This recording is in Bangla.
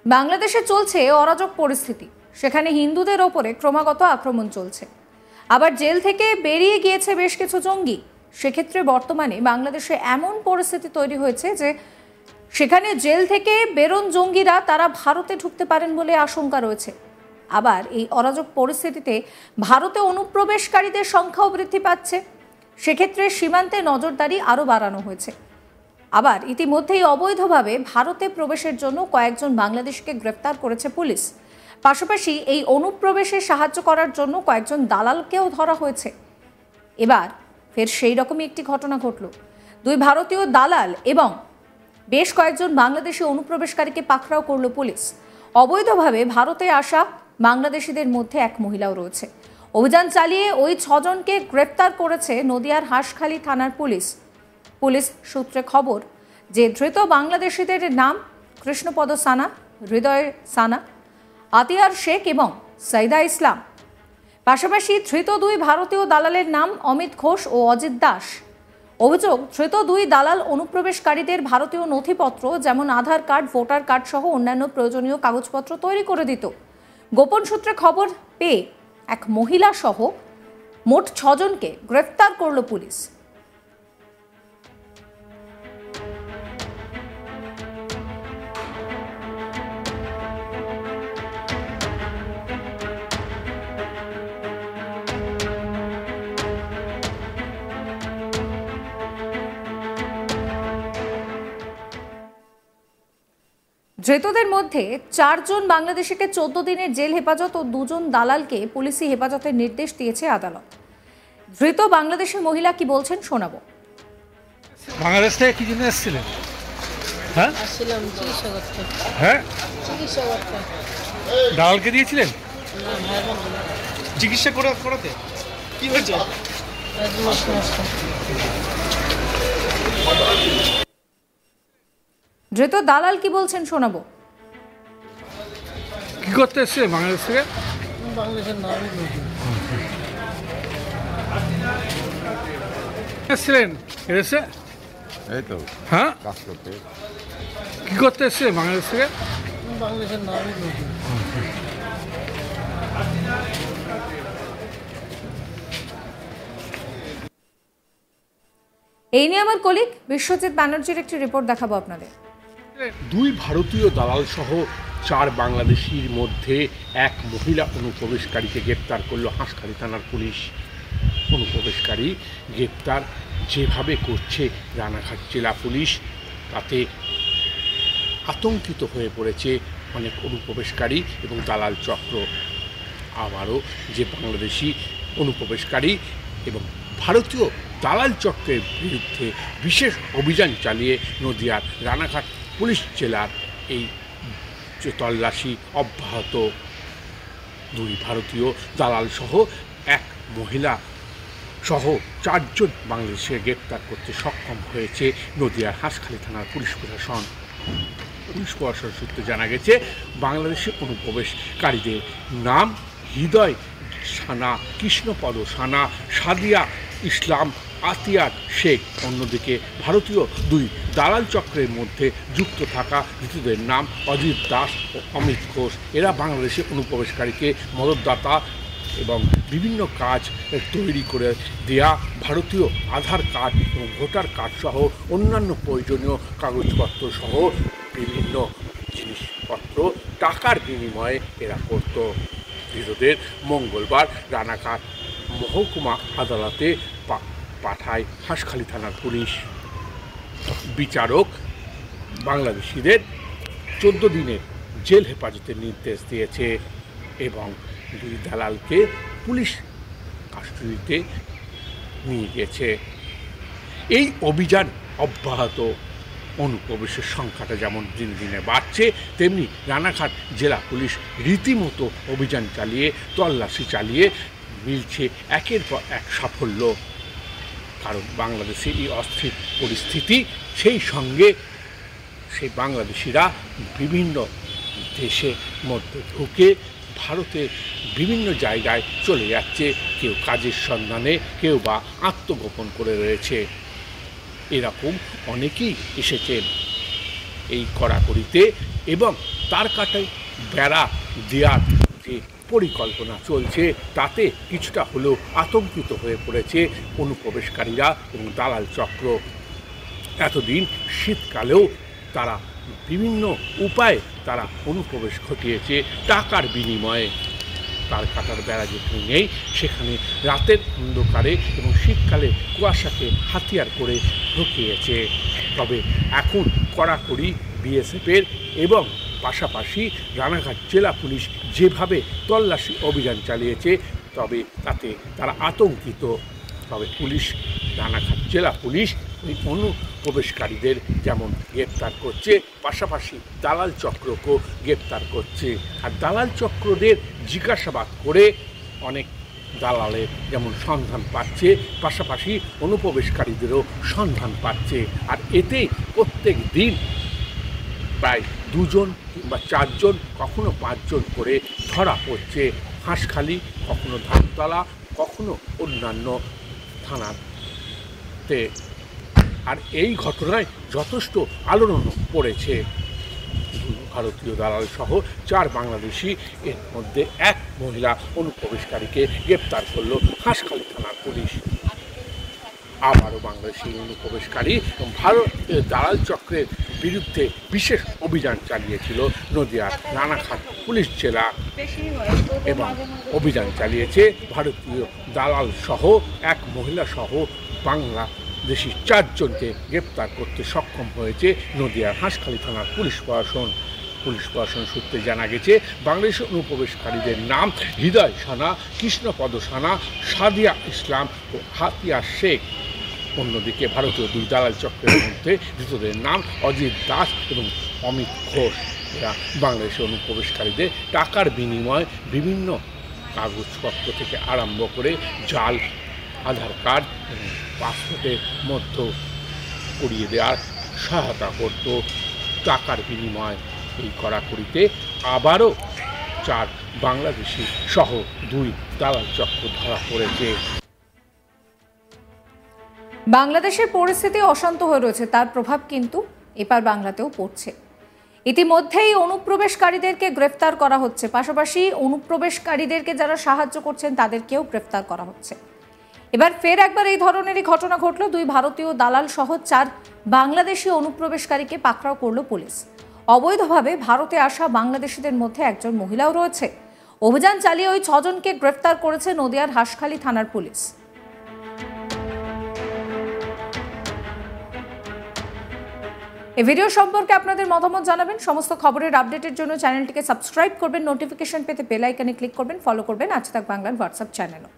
বাংলাদেশে চলছে অরাজক পরিস্থিতি। সেখানে হিন্দুদের ওপরে ক্রমাগত আক্রমণ চলছে। আবার জেল থেকে বেরিয়ে গিয়েছে বেশ কিছু জঙ্গি। সেক্ষেত্রে বর্তমানে বাংলাদেশে এমন পরিস্থিতি তৈরি হয়েছে যে সেখানে জেল থেকে বেরোন জঙ্গিরা তারা ভারতে ঢুকতে পারেন বলে আশঙ্কা রয়েছে। আবার এই অরাজক পরিস্থিতিতে ভারতে অনুপ্রবেশকারীদের সংখ্যাও বৃদ্ধি পাচ্ছে। সেক্ষেত্রে সীমান্তে নজরদারি আরও বাড়ানো হয়েছে। আবার ইতিমধ্যেই অবৈধভাবে ভারতে প্রবেশের জন্য কয়েকজন বাংলাদেশিকে গ্রেফতার করেছে পুলিশ। পাশাপাশি এই অনুপ্রবেশে সাহায্য করার জন্য কয়েকজন দালালকেও ধরা হয়েছে। এবার ফের সেই রকমই একটি ঘটনা ঘটল। দুই ভারতীয় দালাল এবং বেশ কয়েকজন বাংলাদেশি অনুপ্রবেশকারীকে পাকড়াও করল পুলিশ। অবৈধভাবে ভারতে আসা বাংলাদেশিদের মধ্যে এক মহিলাও রয়েছে। অভিযান চালিয়ে ওই 6 জনকে গ্রেফতার করেছে নদিয়ার হাঁসখালি থানার পুলিশ। পুলিশ সূত্রে খবর যে ধৃত বাংলাদেশিদের নাম কৃষ্ণপদ সানা, হৃদয় সানা, আতিয়ার শেখ এবং সাইদা ইসলাম। পাশাপাশি ধৃত দুই ভারতীয় দালালের নাম অমিত ঘোষ ও অজিত দাস। অভিযোগ, ধৃত দুই দালাল অনুপ্রবেশকারীদের ভারতীয় নথিপত্র যেমন আধার কার্ড, ভোটার কার্ড সহ অন্যান্য প্রয়োজনীয় কাগজপত্র তৈরি করে দিত। গোপন সূত্রে খবর পেয়ে এক মহিলা সহ মোট 6 জনকে গ্রেফতার করল পুলিশ। ধৃতদের মধ্যে 4 জন বাংলাদেশিকে 14 দিনের জেল হেফাজত ও 2 জন দালালকে পুলিশি হেফাজতের নির্দেশ দিয়েছে আদালত। ধৃত বাংলাদেশি মহিলা কি বলছেন শোনাবো। বাংলাদেশ থেকে কি জন্য এসেছিলেন? হ্যাঁ, আসছিলাম চিকিৎসা করতে। হ্যাঁ, চিকিৎসা করতে। দালালকে দিয়েছিলেন চিকিৎসা করাতে? কি হয়েছে? ধৃত দালাল কি বলছেন শোনাবো। কি করতে এসছে বাংলাদেশ থেকে? বাংলাদেশের নামই বলছি। এসছিলেন এসে? এই তো হ্যাঁ, কাজ করতে। কি করতে এসছে বাংলাদেশ থেকে? বাংলাদেশের নামই বলছি। এই নিয়ে আমার কলিগ বিশ্বজিৎ ব্যানার্জির একটি রিপোর্ট দেখাবো আপনাদের। দুই ভারতীয় দালাল সহ 4 বাংলাদেশির মধ্যে এক মহিলা অনুপ্রবেশকারীকে গ্রেপ্তার করল হাঁসখালি থানার পুলিশ। অনুপ্রবেশকারী গ্রেপ্তার যেভাবে করছে রানাঘাট জেলা পুলিশ, তাতে আতঙ্কিত হয়ে পড়েছে অনেক অনুপ্রবেশকারী এবং দালাল চক্র। আবারও যে বাংলাদেশি অনুপ্রবেশকারী এবং ভারতীয় দালাল চক্রের বিরুদ্ধে বিশেষ অভিযান চালিয়ে নদিয়ার রানাঘাট পুলিশ জেলার এই তল্লাশি অব্যাহত। দুই ভারতীয় দালাল সহ এক মহিলা সহ 4 জন বাংলাদেশিকে গ্রেপ্তার করতে সক্ষম হয়েছে নদিয়ার হাঁসখালি থানার পুলিশ প্রশাসন। পুলিশ প্রশাসন সূত্রে জানা গেছে, বাংলাদেশি অনুপ্রবেশকারীদের নাম হৃদয় সানা, কৃষ্ণপদ সানা, সাদিয়া ইসলাম, আতিয়ার শেখ। অন্যদিকে ভারতীয় দুই দালাল চক্রের মধ্যে যুক্ত থাকা ধৃতদের নাম অজিত দাস ও অমিত ঘোষ। এরা বাংলাদেশি অনুপ্রবেশকারীকে মদতদাতা এবং বিভিন্ন কাজ তৈরি করে দেয়া ভারতীয় আধার কার্ড এবং ভোটার কার্ড সহ অন্যান্য প্রয়োজনীয় কাগজপত্র সহ বিভিন্ন জিনিসপত্র টাকার বিনিময়ে এরা করত। ধৃতদের মঙ্গলবার রানাঘাট মহকুমা আদালতে পাঠায় হাঁসখালি থানার পুলিশ। বিচারক বাংলাদেশিদের 14 দিনের জেল হেফাজতের নির্দেশ দিয়েছে এবং দুই দালালকে পুলিশ কাস্টডিতে নিয়ে গেছে। এই অভিযান অব্যাহত। অনুপ্রবেশের সংখ্যাটা যেমন দিনে দিনে বাড়ছে, তেমনি রানাঘাট জেলা পুলিশ রীতিমতো অভিযান চালিয়ে তল্লাশি চালিয়ে মিলছে একের পর এক সাফল্য। কারণ বাংলাদেশে এই অস্থির পরিস্থিতি, সেই সঙ্গে সেই বাংলাদেশিরা বিভিন্ন দেশের মধ্যে ঢুকে ভারতের বিভিন্ন জায়গায় চলে যাচ্ছে, কেউ কাজের সন্ধানে, কেউ বা আত্মগোপন করে রয়েছে। এরকম অনেকেই এসেছেন এই কড়াকড়িতে এবং তার কাটায় বেড়া দেওয়ার যে পরিকল্পনা চলছে তাতে কিছুটা হলেও আতঙ্কিত হয়ে পড়েছে অনুপ্রবেশকারীরা এবং দালাল চক্র। এতদিন শীতকালেও তারা বিভিন্ন উপায়ে তারা অনুপ্রবেশ ঘটিয়েছে টাকার বিনিময়ে। তার কাটার বেড়া যেখানে নেই সেখানে রাতের অন্ধকারে এবং শীতকালে কুয়াশাকে হাতিয়ার করে ঢুকিয়েছে। তবে এখন কড়াকড়ি বিএসএফের এবং পাশাপাশি রানাঘাট জেলা পুলিশ যেভাবে তল্লাশি অভিযান চালিয়েছে তবে তাতে তারা আতঙ্কিত। তবে পুলিশ রানাঘাট জেলা পুলিশ ওই অনুপ্রবেশকারীদের যেমন গ্রেপ্তার করছে পাশাপাশি দালাল চক্রকেও গ্রেপ্তার করছে। আর দালাল চক্রদের জিজ্ঞাসাবাদ করে অনেক দালালের যেমন সন্ধান পাচ্ছে পাশাপাশি অনুপ্রবেশকারীদেরও সন্ধান পাচ্ছে। আর এতে প্রত্যেক দিন প্রায় 2 জন কিংবা 4 জন কখনো 5 জন করে ধরা পড়ছে হাঁসখালি, কখনো ধানতলা, কখনো অন্যান্য থানাতে। আর এই ঘটনায় যথেষ্ট আলোড়ন পড়েছে। ভারতীয় দালাল সহ 4 বাংলাদেশি, এর মধ্যে 1 মহিলা অনুপ্রবেশকারীকে গ্রেপ্তার করলো হাঁসখালি থানার পুলিশ। আবারও বাংলাদেশি অনুপ্রবেশকারী এবং ভারতীয় দালাল চক্রের বিরুদ্ধে বিশেষ অভিযান চালিয়েছিল নদিয়ার রানাঘাট পুলিশ জেলা এবং অভিযান চালিয়েছে ভারতীয় দালাল সহ 1 মহিলা সহ বাংলাদেশি 4 জনকে গ্রেপ্তার করতে সক্ষম হয়েছে নদিয়ার হাঁসখালি থানার পুলিশ প্রশাসন সূত্রে জানা গেছে বাংলাদেশি অনুপ্রবেশকারীদের নাম হৃদয় সানা, কৃষ্ণপদ সানা, সাদিয়া ইসলাম ও হাতিয়া শেখ। অন্যদিকে ভারতীয় 2 দালাল চক্রের মধ্যে ধৃতদের নাম অজিত দাস এবং অমিত ঘোষ। এরা বাংলাদেশি অনুপ্রবেশকারীদের টাকার বিনিময়ে বিভিন্ন কাগজপত্র থেকে আরম্ভ করে জাল আধার কার্ড এবং পাসপোর্টের মধ্যে করিয়ে দেওয়ার সহায়তা করত। টাকার বিনিময় এই কড়াকড়িতে আবারও 4 বাংলাদেশি সহ 2 দালাল চক্র ধরা পড়েছে। বাংলাদেশের পরিস্থিতি অশান্ত হয়ে রয়েছে, তার প্রভাব কিন্তু এপার বাংলাতেও পড়ছে। ইতিমধ্যেই অনুপ্রবেশকারীদেরকে গ্রেফতার করা হচ্ছে, পাশাপাশি অনুপ্রবেশকারীদেরকে যারা সাহায্য করছেন তাদেরকেও গ্রেফতার করা হচ্ছে। এবার ফের একবার এই ধরনেরই ঘটনা ঘটল। 2 ভারতীয় দালাল সহ 4 বাংলাদেশি অনুপ্রবেশকারীকে পাকড়াও করল পুলিশ। অবৈধভাবে ভারতে আসা বাংলাদেশিদের মধ্যে একজন মহিলাও রয়েছে। অভিযান চালিয়ে ওই 6 জনকে গ্রেফতার করেছে নদিয়ার হাঁসখালি থানার পুলিশ। এই ভিডিও সম্পর্কে আপনাদের মতামত জানাবেন। সমস্ত খবরের আপডেটের জন্য চ্যানেলটিকে সাবস্ক্রাইব করবেন, নোটিফিকেশন পেতে বেল আইকনে ক্লিক করবেন, ফলো করবেন আজ তাক বাংলার হোয়াটসঅ্যাপ চ্যানেলও।